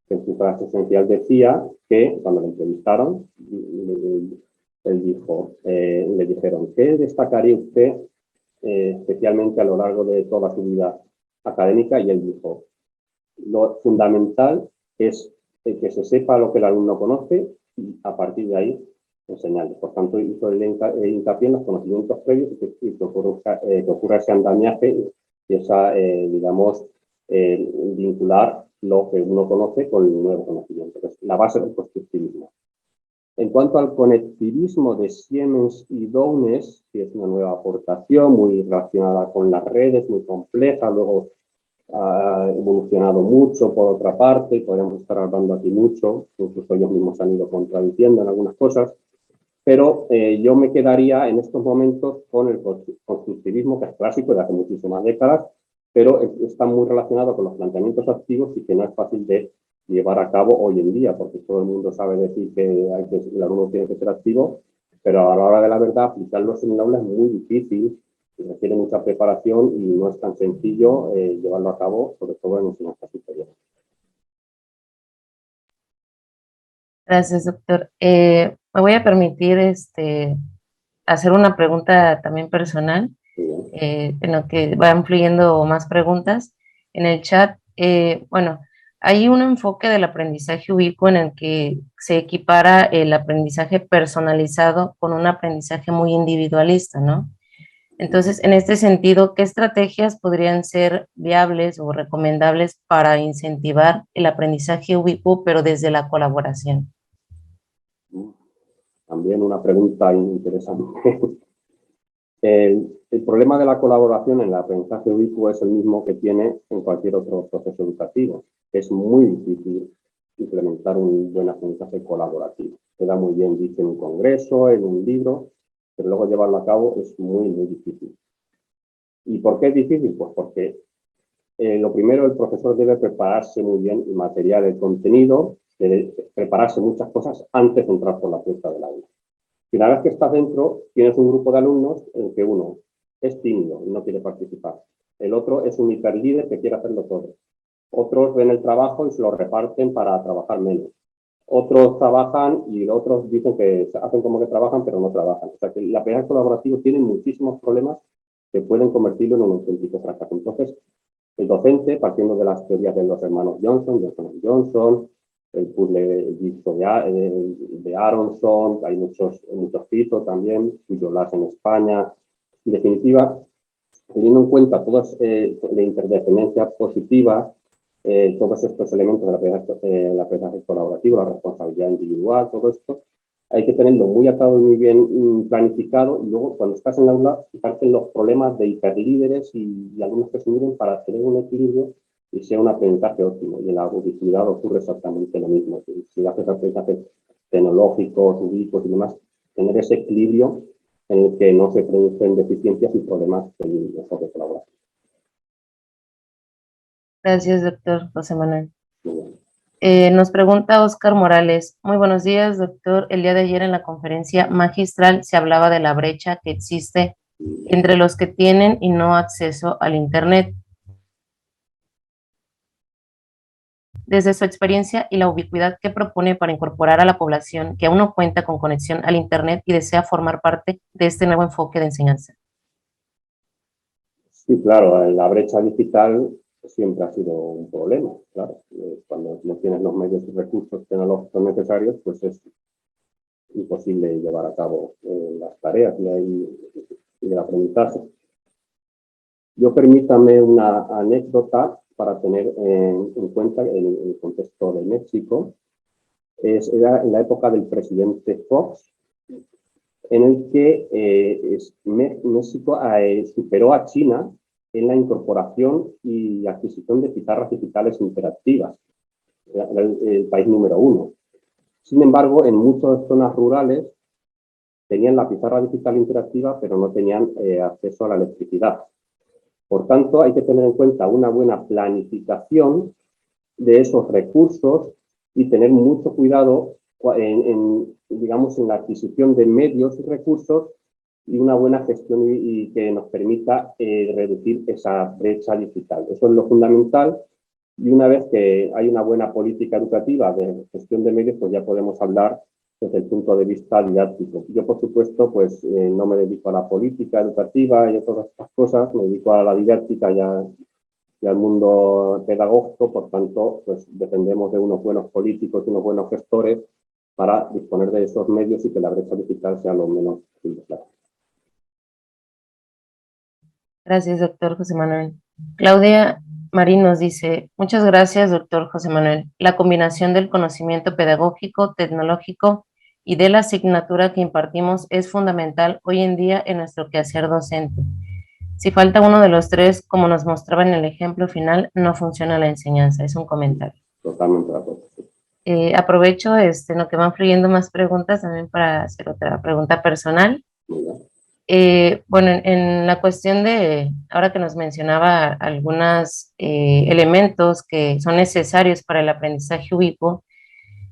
que en su frase esencial decía que cuando le entrevistaron, él dijo, le dijeron, ¿qué destacaría usted especialmente a lo largo de toda su vida académica? Y él dijo, lo fundamental es que se sepa lo que el alumno conoce y a partir de ahí enseñarle. Por tanto, hizo el hincapié en los conocimientos previos y que ocurra ese andamiaje y esa, digamos, vincular lo que uno conoce con el nuevo conocimiento, que es la base del constructivismo. En cuanto al conectivismo de Siemens y Downes, que es una nueva aportación muy relacionada con las redes, muy compleja, luego ha evolucionado mucho por otra parte, y podríamos estar hablando aquí mucho, incluso ellos mismos se han ido contradiciendo en algunas cosas, pero yo me quedaría en estos momentos con el constructivismo, que es clásico de hace muchísimas décadas, pero está muy relacionado con los planteamientos activos y que no es fácil de llevar a cabo hoy en día, porque todo el mundo sabe decir que el alumno tiene que ser activo, pero a la hora de la verdad aplicarlos en el aula es muy difícil, requiere mucha preparación y no es tan sencillo llevarlo a cabo, sobre todo en enseñanza superior. Gracias, doctor. Me voy a permitir hacer una pregunta también personal, en lo que van fluyendo más preguntas en el chat. Bueno, hay un enfoque del aprendizaje ubicuo en el que se equipara el aprendizaje personalizado con un aprendizaje muy individualista, ¿no? Entonces, en este sentido, ¿qué estrategias podrían ser viables o recomendables para incentivar el aprendizaje ubicuo, pero desde la colaboración? También una pregunta interesante. El problema de la colaboración en el aprendizaje ubicuo es el mismo que tiene en cualquier otro proceso educativo. Es muy difícil implementar un buen aprendizaje colaborativo. Queda muy bien dicho en un congreso, en un libro, pero luego llevarlo a cabo es muy, muy difícil. ¿Y por qué es difícil? Pues porque lo primero, el profesor debe prepararse muy bien el material, el contenido, debe prepararse muchas cosas antes de entrar por la puerta del aula. Y una vez que estás dentro, tienes un grupo de alumnos en el que uno es tímido y no quiere participar. El otro es un hiperlíder que quiere hacerlo todo. Otros ven el trabajo y se lo reparten para trabajar menos. Otros trabajan y otros dicen que hacen como que trabajan, pero no trabajan. O sea que el aprendizaje colaborativo tiene muchísimos problemas que pueden convertirlo en un auténtico fracaso. Entonces, el docente, partiendo de las teorías de los hermanos Johnson, el puzzle de Aronson, hay muchos citos también, Cuyo Las en España. En definitiva, teniendo en cuenta toda la interdependencia positiva, todos estos elementos del aprendizaje colaborativo, la responsabilidad individual, todo esto, hay que tenerlo muy atado y muy bien planificado, y luego cuando estás en la aula, fijarte en los problemas de hiperlíderes y alumnos que se miren para tener un equilibrio y sea un aprendizaje óptimo. Y en la ubicuidad ocurre exactamente lo mismo. Si haces aprendizajes tecnológicos, ubicos y demás, tener ese equilibrio en el que no se producen deficiencias y problemas en el enfoque colaborativo. Gracias, doctor José Manuel. Nos pregunta Oscar Morales. Muy buenos días, doctor. El día de ayer en la conferencia magistral se hablaba de la brecha que existe entre los que tienen y no acceso al Internet. Desde su experiencia y la ubicuidad que propone para incorporar a la población que aún no cuenta con conexión al Internet y desea formar parte de este nuevo enfoque de enseñanza. Sí, claro, la brecha digital siempre ha sido un problema, claro. Cuando no tienes los medios y recursos tecnológicos necesarios, pues es imposible llevar a cabo las tareas y el aprendizaje. Yo permítame una anécdota para tener en cuenta el contexto de México. Era en la época del presidente Fox, en el que México superó a China en la incorporación y adquisición de pizarras digitales interactivas. Era el país número 1. Sin embargo, en muchas zonas rurales tenían la pizarra digital interactiva, pero no tenían acceso a la electricidad. Por tanto, hay que tener en cuenta una buena planificación de esos recursos y tener mucho cuidado digamos, en la adquisición de medios y recursos y una buena gestión y que nos permita reducir esa brecha digital. Eso es lo fundamental, y una vez que hay una buena política educativa de gestión de medios, pues ya podemos hablar desde el punto de vista didáctico. Yo, por supuesto, pues no me dedico a la política educativa y a todas estas cosas, me dedico a la didáctica y al mundo pedagógico, por tanto, pues dependemos de unos buenos políticos y unos buenos gestores para disponer de esos medios y que la brecha digital sea lo menos posible. Gracias, doctor José Manuel. Claudia Marín nos dice, muchas gracias, doctor José Manuel. La combinación del conocimiento pedagógico, tecnológico y de la asignatura que impartimos es fundamental hoy en día en nuestro quehacer docente. Si falta uno de los tres, como nos mostraba en el ejemplo final, no funciona la enseñanza. Es un comentario. Totalmente de acuerdo. Aprovecho en lo que van fluyendo más preguntas también para hacer otra pregunta personal. Bueno, en la cuestión de, ahora que nos mencionaba algunos elementos que son necesarios para el aprendizaje ubicuo,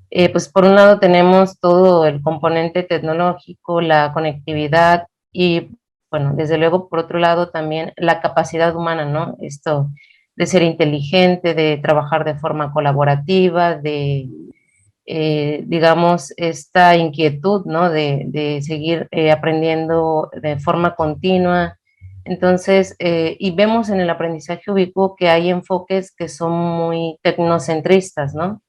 pues por un lado tenemos todo el componente tecnológico, la conectividad y, bueno, desde luego por otro lado también la capacidad humana, ¿no? Esto de ser inteligente, de trabajar de forma colaborativa, de digamos, esta inquietud, ¿no? De seguir aprendiendo de forma continua. Entonces, y vemos en el aprendizaje ubicuo que hay enfoques que son muy tecnocentristas, ¿no?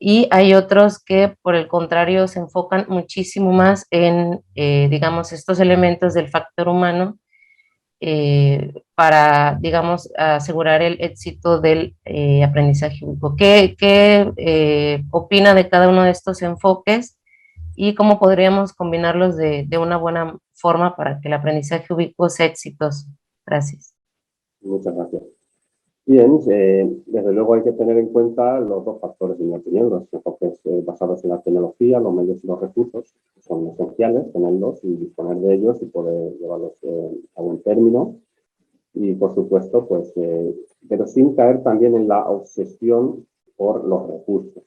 Y hay otros que, por el contrario, se enfocan muchísimo más en, digamos, estos elementos del factor humano para, digamos, asegurar el éxito del aprendizaje ubicuo. ¿Qué opina de cada uno de estos enfoques y cómo podríamos combinarlos de una buena forma para que el aprendizaje ubicuo sea exitoso? Gracias. Muchas gracias. Bien, desde luego hay que tener en cuenta los dos factores, en mi opinión, los enfoques basados en la tecnología, los medios y los recursos, que son esenciales tenerlos y disponer de ellos y poder llevarlos a buen término. Y, por supuesto, pues, pero sin caer también en la obsesión por los recursos.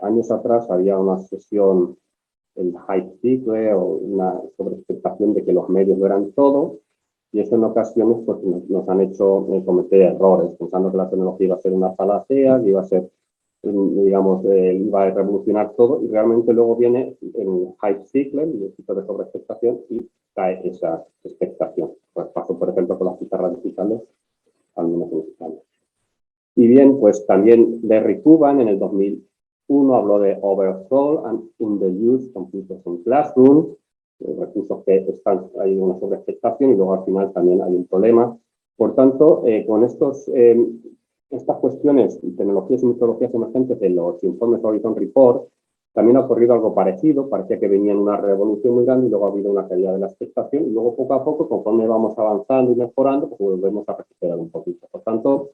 Años atrás había una obsesión, el hype cycle, o una sobreexpectación de que los medios lo eran todo, y eso en ocasiones pues, nos han hecho cometer errores, pensando que la tecnología iba a ser una panacea, que iba a ser, digamos, iba a revolucionar todo, y realmente luego viene el hype cycle, el tipo de sobreexpectación, y cae esa expectación. Pues pasó, por ejemplo, con las pizarras digitales, al menos en España. Y bien, pues también Derry Cuban en el 2001 habló de oversold and underused computers in classrooms, recursos que están, hay una sobreexpectación y luego al final también hay un problema. Por tanto, con estas cuestiones, tecnologías y metodologías emergentes de los informes Horizon Report, también ha ocurrido algo parecido, parecía que venía una revolución muy grande y luego ha habido una caída de la expectación y luego poco a poco, conforme vamos avanzando y mejorando, pues volvemos a recuperar un poquito. Por tanto,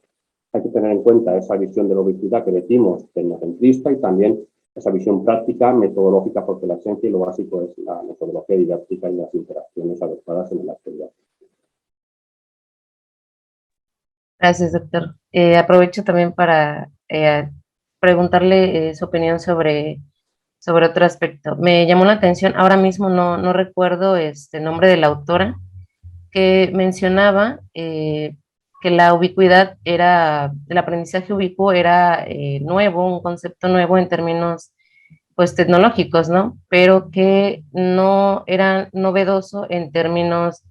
hay que tener en cuenta esa visión de la ubicuidad que decimos tecnocentrista y también esa visión práctica, metodológica, porque la esencia y lo básico es la metodología didáctica y las interacciones adecuadas en la actividad. Gracias, doctor. Aprovecho también para preguntarle su opinión sobre otro aspecto. Me llamó la atención, ahora mismo no recuerdo el nombre de la autora, que mencionaba que la ubicuidad era, el aprendizaje ubicuo era nuevo, un concepto nuevo en términos pues tecnológicos, ¿no? Pero que no era novedoso en términos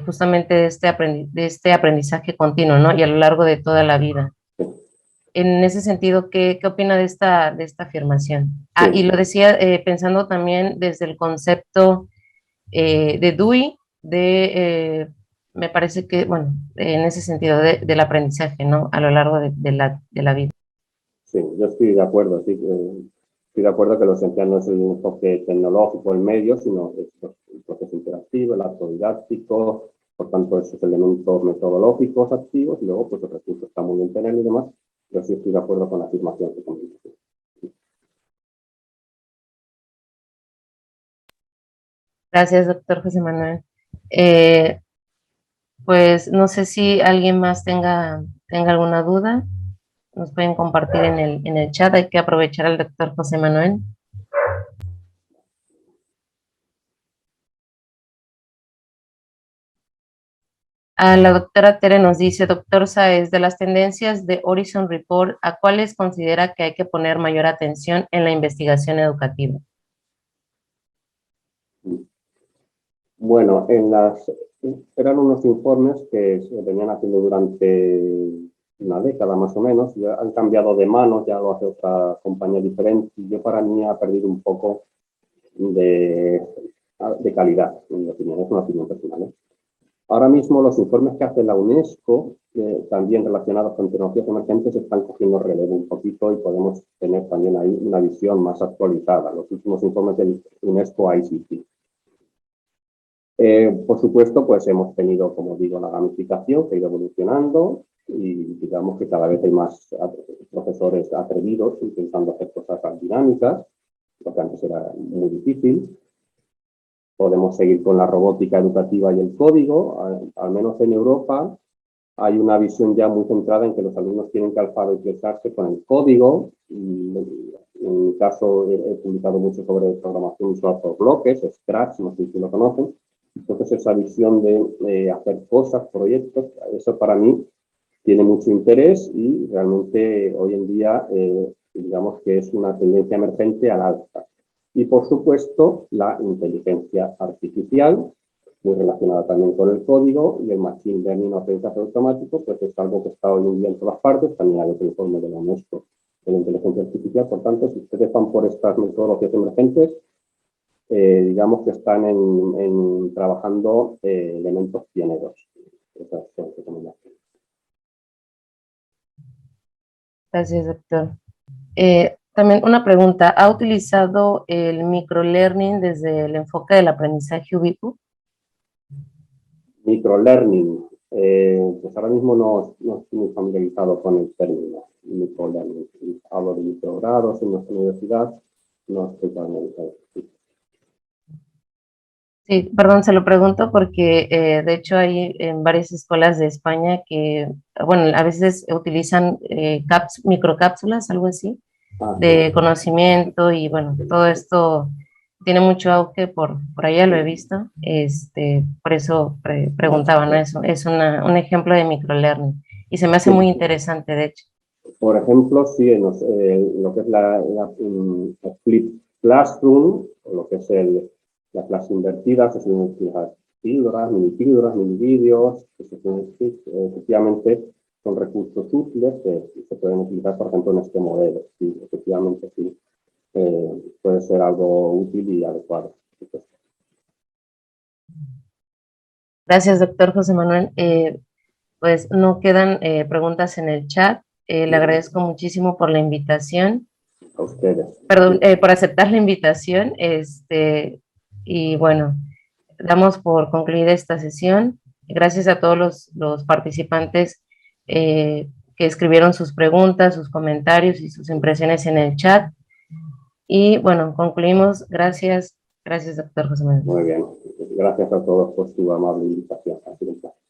justamente de este aprendizaje continuo, ¿no? Y a lo largo de toda la vida. En ese sentido, ¿qué opina de esta afirmación? Ah, Sí. y lo decía pensando también desde el concepto de Dewey, me parece que, bueno, en ese sentido del aprendizaje, ¿no? A lo largo de la vida. Sí, yo estoy de acuerdo. Sí, estoy de acuerdo que lo esencial no es el enfoque tecnológico, el medio, sino el proceso interactivo, el acto didáctico, por tanto, esos elementos metodológicos activos y luego, pues, los recursos está muy bien tener y demás. Yo sí estoy de acuerdo con la afirmación que comenta. Gracias, doctor José Manuel. Pues no sé si alguien más tenga alguna duda. Nos pueden compartir en el chat. Hay que aprovechar al doctor José Manuel. La doctora Tere nos dice, doctor Sáez, de las tendencias de Horizon Report, ¿a cuáles considera que hay que poner mayor atención en la investigación educativa? Bueno, eran unos informes que se venían haciendo durante una década más o menos, ya han cambiado de manos, ya lo hace otra compañía diferente, y yo para mí ha perdido un poco de, de calidad, en mi opinión, es una opinión personal. Ahora mismo los informes que hace la UNESCO, también relacionados con tecnologías emergentes, están cogiendo relevo un poquito y podemos tener también ahí una visión más actualizada. Los últimos informes del UNESCO ICT. Por supuesto, pues hemos tenido, como digo, la gamificación que ha ido evolucionando y digamos que cada vez hay más profesores atrevidos intentando hacer cosas dinámicas, lo que antes era muy difícil. Podemos seguir con la robótica educativa y el código. Al menos en Europa hay una visión ya muy centrada en que los alumnos tienen que alfabetizarse con el código. En mi caso he publicado mucho sobre programación visual por bloques, Scratch, no sé si lo conocen. Entonces esa visión de hacer cosas, proyectos, eso para mí tiene mucho interés y realmente hoy en día digamos que es una tendencia emergente al alza. Y por supuesto la inteligencia artificial, muy relacionada también con el código, y el machine learning o aprendizaje automático, pues es algo que está hoy en día en todas partes, también hay otro informe de la UNESCO de la inteligencia artificial. Por tanto, si ustedes van por estas metodologías emergentes, digamos que están trabajando elementos pioneros. Esas son recomendaciones. Gracias, doctor. También una pregunta, ¿ha utilizado el microlearning desde el enfoque del aprendizaje ubicuo? Microlearning, pues ahora mismo no estoy muy familiarizado con el término microlearning. Hablo de microgrados en nuestra universidad, no estoy familiarizado. Sí, perdón, se lo pregunto porque de hecho hay en varias escuelas de España que, bueno, a veces utilizan microcápsulas, algo así, de conocimiento y bueno, todo esto tiene mucho auge por allá, lo he visto, por eso preguntaba, ¿no? Es un ejemplo de microlearning y se me hace muy interesante, de hecho. Por ejemplo, sí, en lo que es la Flip Classroom, o lo que es la clase invertida, se suelen utilizar píldoras, mini vídeos, efectivamente son recursos útiles que se pueden utilizar, por ejemplo, en este modelo. Sí, efectivamente, sí, puede ser algo útil y adecuado. Gracias, doctor José Manuel. Pues no quedan preguntas en el chat. Le agradezco muchísimo por la invitación. A ustedes. Perdón, por aceptar la invitación. Y bueno, damos por concluida esta sesión. Gracias a todos los participantes que escribieron sus preguntas, sus comentarios y sus impresiones en el chat. Y bueno, concluimos. Gracias, doctor José Manuel. Muy bien. Gracias a todos por su amable invitación. Ha sido un placer.